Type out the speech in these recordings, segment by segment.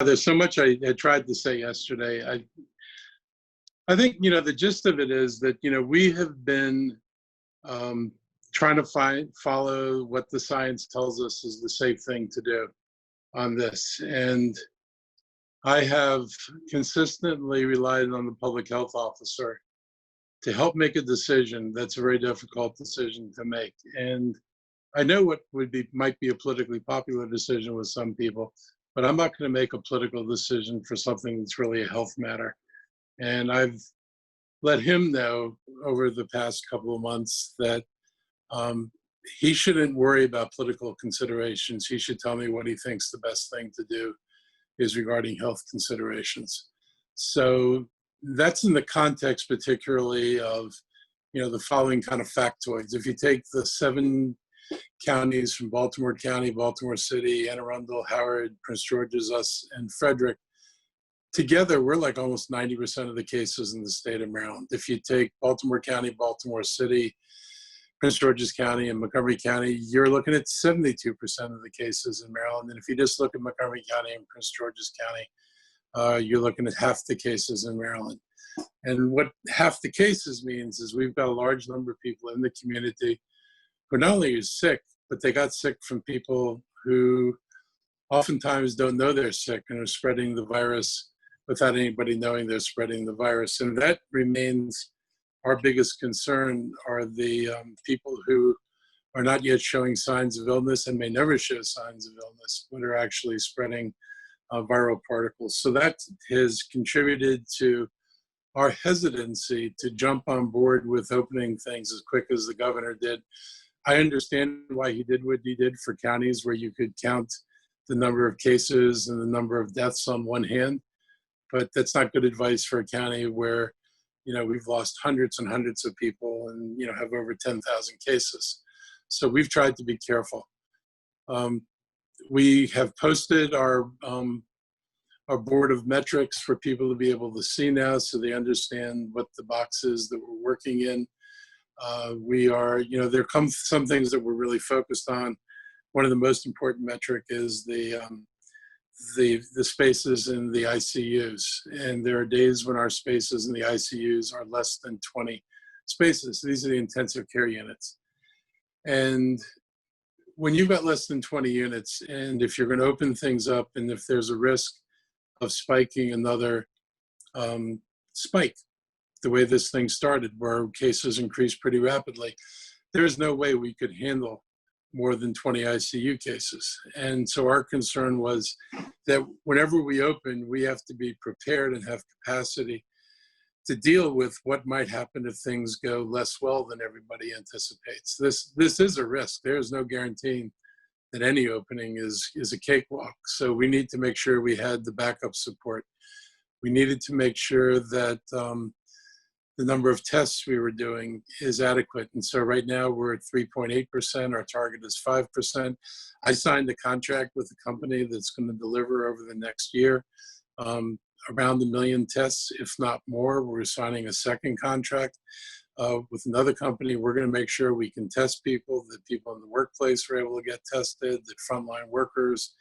There's so much I tried to say yesterday. I think, the gist of it is that, we have been trying to follow what the science tells us is the safe thing to do on this. And I have consistently relied on the public health officer to help make a decision that's a very difficult decision to make. And I know what might be a politically popular decision with some people, but I'm not going to make a political decision for something that's really a health matter. And I've let him know over the past couple of months that he shouldn't worry about political considerations. He should tell me what he thinks the best thing to do is regarding health considerations. So that's in the context particularly of, the following kind of factoids. If you take the 7 counties from Baltimore County, Baltimore City, Anne Arundel, Howard, Prince George's, us, and Frederick, together, we're like almost 90% of the cases in the state of Maryland. If you take Baltimore County, Baltimore City, Prince George's County, and Montgomery County, you're looking at 72% of the cases in Maryland. And if you just look at Montgomery County and Prince George's County, you're looking at half the cases in Maryland. And what half the cases means is we've got a large number of people in the community who not only are sick, but they got sick from people who oftentimes don't know they're sick and are spreading the virus without anybody knowing they're spreading the virus. And that remains our biggest concern, are the people who are not yet showing signs of illness and may never show signs of illness, but are actually spreading viral particles. So that has contributed to our hesitancy to jump on board with opening things as quick as the governor did. I understand why he did what he did for counties where you could count the number of cases and the number of deaths on one hand, but that's not good advice for a county where, we've lost hundreds and hundreds of people and, have over 10,000 cases. So we've tried to be careful. We have posted our board of metrics for people to be able to see now, so they understand what the box is that we're working in. We are, there come some things that we're really focused on. One of the most important metric is the spaces in the ICUs. And there are days when our spaces in the ICUs are less than 20 spaces. These are the intensive care units. And when you've got less than 20 units, and if you're going to open things up, and if there's a risk of spiking another spike, the way this thing started, where cases increased pretty rapidly, there's no way we could handle more than 20 ICU cases. And so our concern was that whenever we open, we have to be prepared and have capacity to deal with what might happen if things go less well than everybody anticipates. This is a risk. There's no guaranteeing that any opening is a cakewalk. So we need to make sure we had the backup support. We needed to make sure that the number of tests we were doing is adequate. And so right now we're at 3.8%. Our target is 5%. I signed a contract with a company that's going to deliver over the next year around 1 million tests, if not more. We're signing a second contract with another company. We're going to make sure we can test people, that people in the workplace are able to get tested, that frontline workers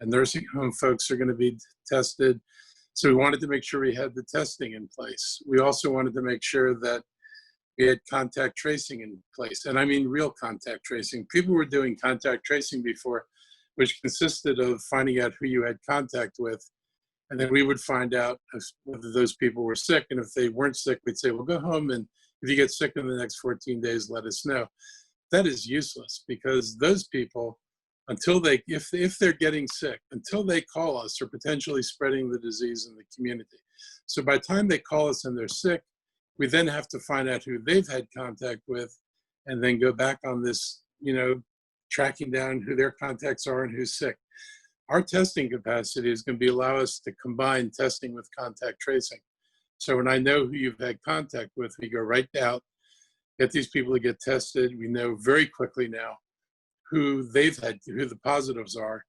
and nursing home folks are going to be tested. So we wanted to make sure we had the testing in place. We also wanted to make sure that we had contact tracing in place. And I mean real contact tracing. People were doing contact tracing before, which consisted of finding out who you had contact with. And then we would find out whether those people were sick. And if they weren't sick, we'd say, well, go home. And if you get sick in the next 14 days, let us know. That is useless, because those people, until if they're getting sick, until they call us, are potentially spreading the disease in the community. So by the time they call us and they're sick, we then have to find out who they've had contact with, and then go back on this, tracking down who their contacts are and who's sick. Our testing capacity is going to allow us to combine testing with contact tracing. So when I know who you've had contact with, we go right out, get these people to get tested. We know very quickly now who the positives are.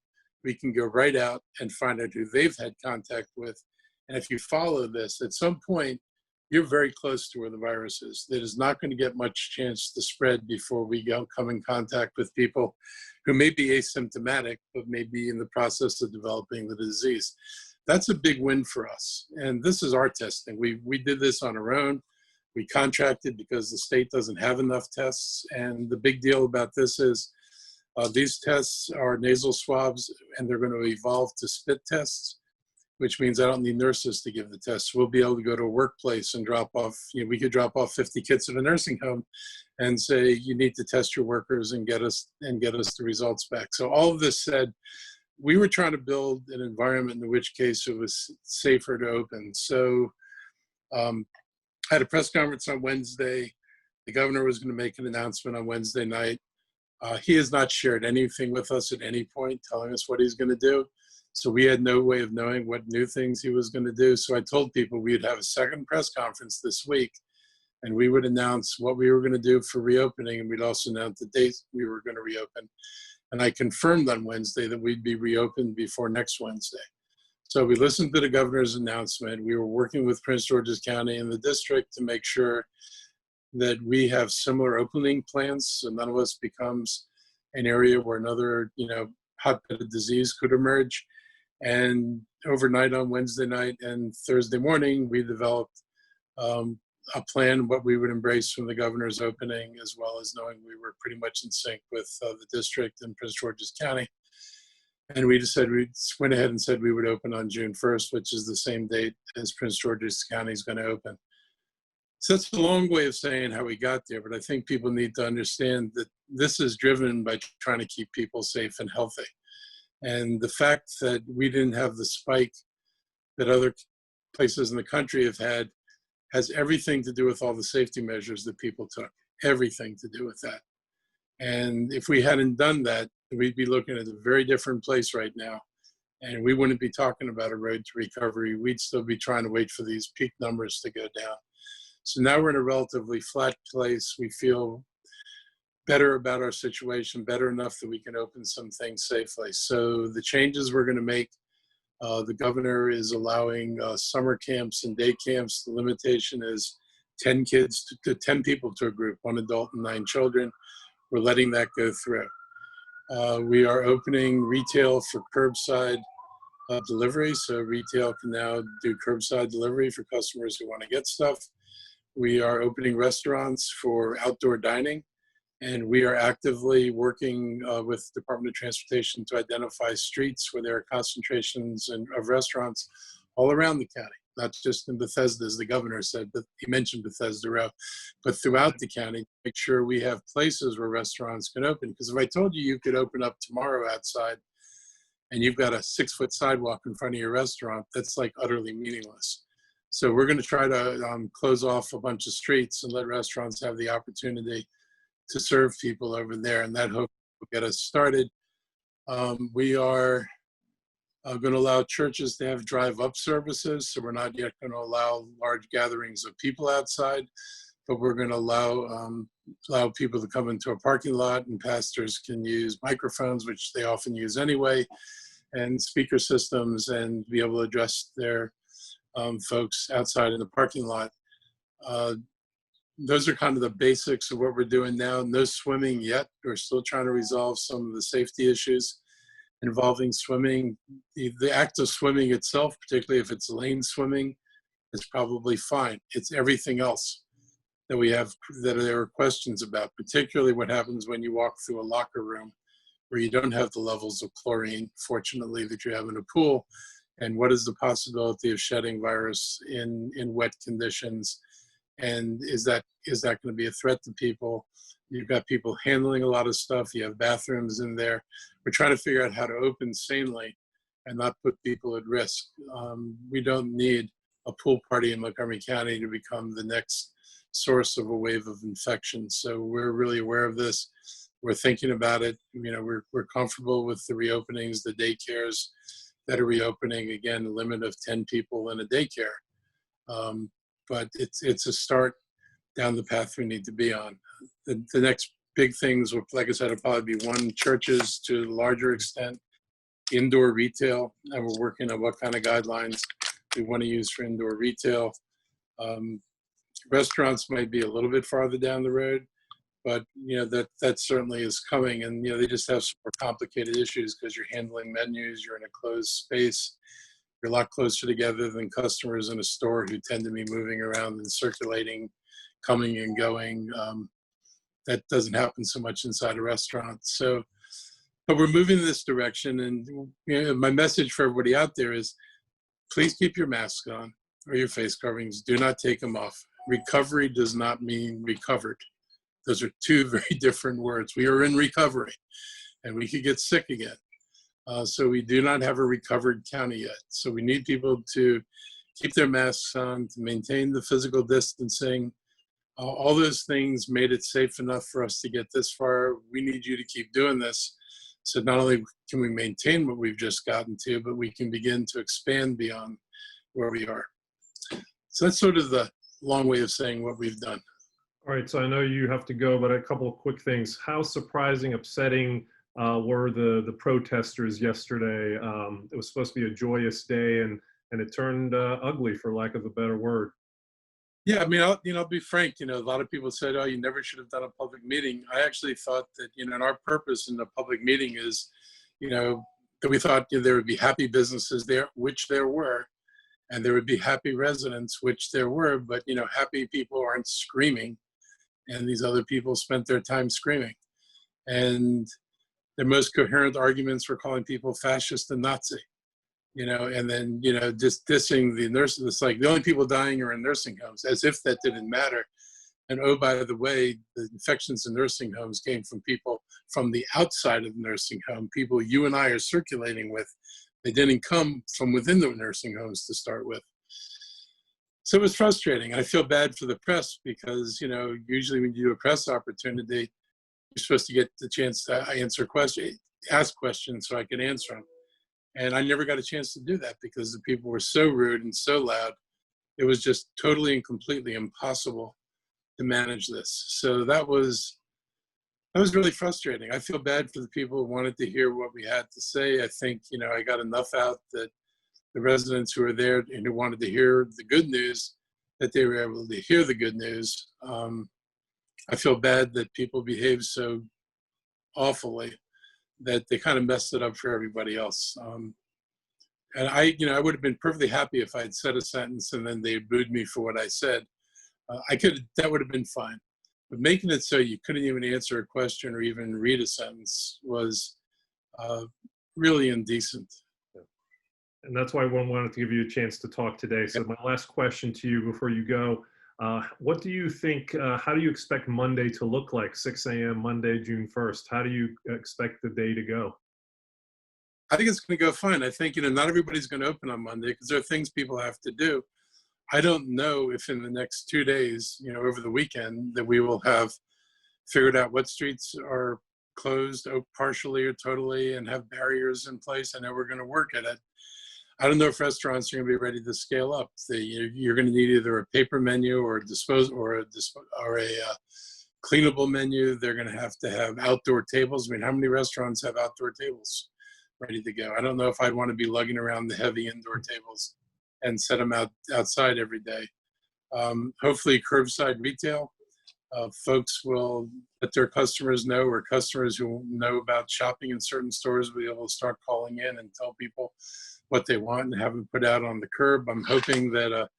We can go right out and find out who they've had contact with. And if you follow this, at some point, you're very close to where the virus is. That is not going to get much chance to spread before we come in contact with people who may be asymptomatic, but may be in the process of developing the disease. That's a big win for us. And this is our testing. We did this on our own. We contracted because the state doesn't have enough tests. And the big deal about this is these tests are nasal swabs, and they're going to evolve to spit tests, which means I don't need nurses to give the tests. We'll be able to go to a workplace and drop off, we could drop off 50 kits at a nursing home and say, you need to test your workers and get us the results back. So all of this said, we were trying to build an environment in which case it was safer to open. So I had a press conference on Wednesday. The governor was going to make an announcement on Wednesday night. He has not shared anything with us at any point telling us what he's going to do. So we had no way of knowing what new things he was going to do. So I told people we'd have a second press conference this week, and we would announce what we were going to do for reopening, and we'd also announce the date we were going to reopen. And I confirmed on Wednesday that we'd be reopened before next Wednesday. So we listened to the governor's announcement. We were working with Prince George's County and the district to make sure that we have similar opening plans, so none of us becomes an area where another, hotbed of disease could emerge. And overnight on Wednesday night and Thursday morning, we developed a plan, what we would embrace from the governor's opening, as well as knowing we were pretty much in sync with the district and Prince George's County. And we went ahead and said we would open on June 1st, which is the same date as Prince George's County is going to open. So that's a long way of saying how we got there, but I think people need to understand that this is driven by trying to keep people safe and healthy. And the fact that we didn't have the spike that other places in the country have had has everything to do with all the safety measures that people took, everything to do with that. And if we hadn't done that, we'd be looking at a very different place right now. And we wouldn't be talking about a road to recovery. We'd still be trying to wait for these peak numbers to go down. So now we're in a relatively flat place. We feel better about our situation, better enough that we can open some things safely. So the changes we're going to make, the governor is allowing summer camps and day camps. The limitation is 10 kids to 10 people to a group, 1 adult and 9 children. We're letting that go through. We are opening retail for curbside delivery. So retail can now do curbside delivery for customers who want to get stuff. We are opening restaurants for outdoor dining, and we are actively working with the Department of Transportation to identify streets where there are concentrations of restaurants all around the county, not just in Bethesda, as the governor said, but he mentioned Bethesda Row, but throughout the county, to make sure we have places where restaurants can open. Because if I told you you could open up tomorrow outside and you've got a 6-foot sidewalk in front of your restaurant, that's like utterly meaningless. So we're going to try to close off a bunch of streets and let restaurants have the opportunity to serve people over there, and that hope will get us started. We are going to allow churches to have drive-up services, so we're not yet going to allow large gatherings of people outside, but we're going to allow people to come into a parking lot, and pastors can use microphones, which they often use anyway, and speaker systems, and be able to address their folks outside in the parking lot. Those are kind of the basics of what we're doing now. No swimming yet. We're still trying to resolve some of the safety issues involving swimming. The act of swimming itself, particularly if it's lane swimming, is probably fine. It's everything else that there are questions about, particularly what happens when you walk through a locker room where you don't have the levels of chlorine, fortunately, that you have in a pool. And what is the possibility of shedding virus in wet conditions? And is that going to be a threat to people? You've got people handling a lot of stuff. You have bathrooms in there. We're trying to figure out how to open sanely and not put people at risk. We don't need a pool party in Montgomery County to become the next source of a wave of infection. So we're really aware of this. We're thinking about it. We're comfortable with the reopenings, the daycares that are reopening. Again, a limit of 10 people in a daycare. But it's a start down the path we need to be on. The next big things, like I said, will probably be one, churches to a larger extent, indoor retail, and we're working on what kind of guidelines we want to use for indoor retail. Restaurants might be a little bit farther down the road, but that certainly is coming, and they just have some more complicated issues because you're handling menus, you're in a closed space, You're a lot closer together than customers in a store who tend to be moving around and circulating, coming and going. That doesn't happen so much inside a restaurant. So, but we're moving in this direction. And my message for everybody out there is, please keep your masks on or your face coverings. Do not take them off. Recovery does not mean recovered. Those are two very different words. We are in recovery, and we could get sick again. So we do not have a recovered county yet. So we need people to keep their masks on, to maintain the physical distancing. All those things made it safe enough for us to get this far. We need you to keep doing this. So not only can we maintain what we've just gotten to, but we can begin to expand beyond where we are. So that's sort of the long way of saying what we've done. All right, so I know you have to go, but a couple of quick things. How surprising, upsetting were the protesters yesterday? It was supposed to be a joyous day, and it turned ugly, for lack of a better word. Yeah, I mean, I'll be frank. A lot of people said, "Oh, you never should have done a public meeting." I actually thought that, and our purpose in the public meeting is, that we thought there would be happy businesses there, which there were, and there would be happy residents, which there were. But happy people aren't screaming, and these other people spent their time screaming, and their most coherent arguments were calling people fascist and Nazi. And then, just dissing the nurses. It's like the only people dying are in nursing homes, as if that didn't matter. And oh, by the way, the infections in nursing homes came from people from the outside of the nursing home, people you and I are circulating with. They didn't come from within the nursing homes to start with. So it was frustrating. I feel bad for the press because, usually when you do a press opportunity, you're supposed to get the chance to ask questions so I can answer them. And I never got a chance to do that because the people were so rude and so loud. It was just totally and completely impossible to manage this. So that was really frustrating. I feel bad for the people who wanted to hear what we had to say. I think, I got enough out that the residents who were there and who wanted to hear the good news, that they were able to hear the good news. I feel bad that people behaved so awfully that they kind of messed it up for everybody else. And I would have been perfectly happy if I'd said a sentence and then they booed me for what I said. That would have been fine. But making it so you couldn't even answer a question or even read a sentence was really indecent. And that's why I wanted to give you a chance to talk today. So my last question to you before you go, what do you think, how do you expect Monday to look like, 6 a.m. Monday, June 1st? How do you expect the day to go? I think it's going to go fine. I think, not everybody's going to open on Monday because there are things people have to do. I don't know if in the next 2 days, over the weekend, that we will have figured out what streets are closed partially or totally and have barriers in place. I know we're going to work at it. I don't know if restaurants are going to be ready to scale up. You're going to need either a paper menu or a cleanable menu. They're going to have outdoor tables. I mean, how many restaurants have outdoor tables ready to go? I don't know if I'd want to be lugging around the heavy indoor tables and set them outside every day. Hopefully curbside retail. Folks will let their customers know, or customers who know about shopping in certain stores will be able to start calling in and tell people what they want and have them put out on the curb. I'm hoping that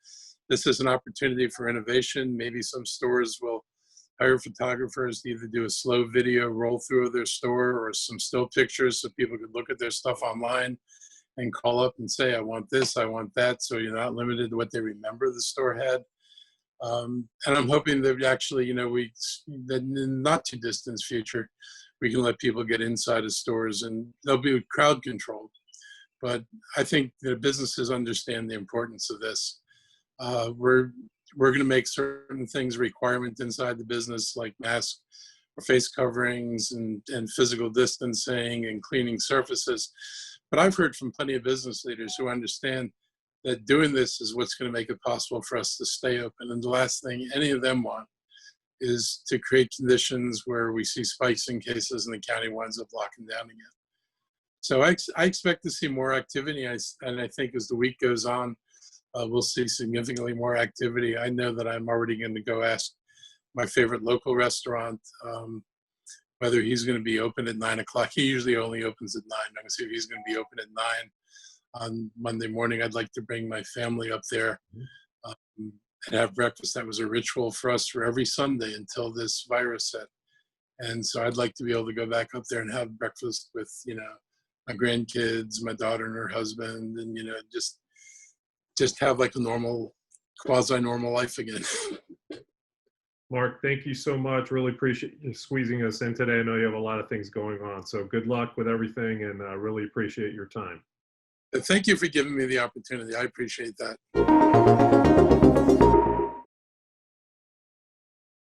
this is an opportunity for innovation. Maybe some stores will hire photographers to either do a slow video roll through of their store or some still pictures so people could look at their stuff online and call up and say, I want this, I want that. So you're not limited to what they remember the store had. And I'm hoping that actually, that in the not too distant future, we can let people get inside of stores and they'll be crowd controlled. But I think that businesses understand the importance of this. We're going to make certain things a requirement inside the business, like masks or face coverings and physical distancing and cleaning surfaces. But I've heard from plenty of business leaders who understand that doing this is what's going to make it possible for us to stay open. And the last thing any of them want is to create conditions where we see spikes in cases and the county winds up locking down again. So I expect to see more activity, and I think as the week goes on, we'll see significantly more activity. I know that I'm already going to go ask my favorite local restaurant whether he's going to be open at 9 o'clock. He usually only opens at 9. I'm going to see if he's going to be open at 9 on Monday morning. I'd like to bring my family up there and have breakfast. That was a ritual for us for every Sunday until this virus hit. And so I'd like to be able to go back up there and have breakfast with, my grandkids, my daughter and her husband, and, just have like a normal, quasi-normal life again. Marc, thank you so much. Really appreciate you squeezing us in today. I know you have a lot of things going on, so good luck with everything, and really appreciate your time. Thank you for giving me the opportunity. I appreciate that.